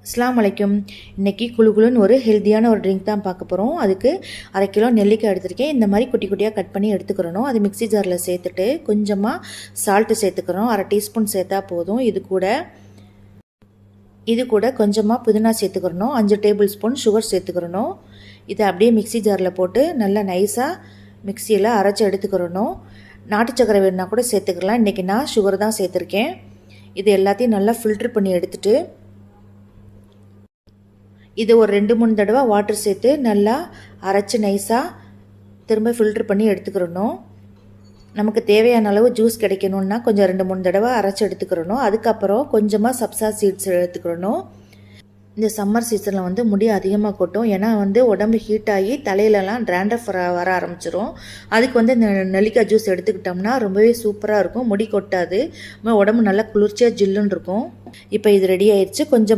அஸ்ஸலாமு அலைக்கும். இன்றைக்கி குழுன்னு ஒரு ஹெல்த்தியான ஒரு ட்ரிங்க் தான் பார்க்க போகிறோம். அதுக்கு 1/2 கிலோ நெல்லிக்காய் எடுத்திருக்கேன். இந்த மாதிரி குட்டி குட்டியாக கட் பண்ணி எடுத்துக்கிறணும். அது மிக்ஸி ஜாரில் சேர்த்துட்டு கொஞ்சமாக சால்ட்டு சேர்த்துக்கிறோம். 1/2 டீஸ்பூன் சேர்த்தா போதும். இது கூட கொஞ்சமாக புதினா சேர்த்துக்கிறணும். 5 டேபிள் ஸ்பூன் சுகர் சேர்த்துக்கிறணும். இதை அப்படியே மிக்ஸி ஜாரில் போட்டு நல்லா நைஸாக மிக்சியில் அரைச்சி எடுத்துக்கிறணும். நாட்டு சக்கரை வேணுன்னா கூட சேர்த்துக்கலாம். இன்றைக்கி நான் சுகர் தான் சேர்த்துருக்கேன். இது எல்லாத்தையும் நல்லா ஃபில்ட்ரு பண்ணி எடுத்துகிட்டு இது ஒரு 2-3 தடவை வாட்டர் சேர்த்து நல்லா அரைச்சி நைஸாக திரும்ப ஃபில்ட்ரு பண்ணி எடுத்துக்கிறணும். நமக்கு தேவையான அளவு ஜூஸ் கிடைக்கணுன்னா கொஞ்சம் 2-3 தடவை அரைச்சி எடுத்துக்கிறணும். அதுக்கப்புறம் கொஞ்சமாக சப்ஸா சீட்ஸ் எடுத்துக்கிறணும். இந்த சம்மர் சீசனில் முடி அதிகமாக கொட்டும். ஏன்னா உடம்பு ஹீட் ஆகி தலையிலலாம் ட்ராண்டஃப் வர ஆரம்பிச்சிரும். அதுக்கு இந்த நெல்லிக்காய் ஜூஸ் எடுத்துக்கிட்டோம்னா ரொம்பவே சூப்பராக இருக்கும். முடி கொட்டாது. உடம்பு நல்லா குளிர்ச்சியாக ஜில்லுன்னு இருக்கும். இப்போ இது ரெடி ஆயிடுச்சு. கொஞ்சம்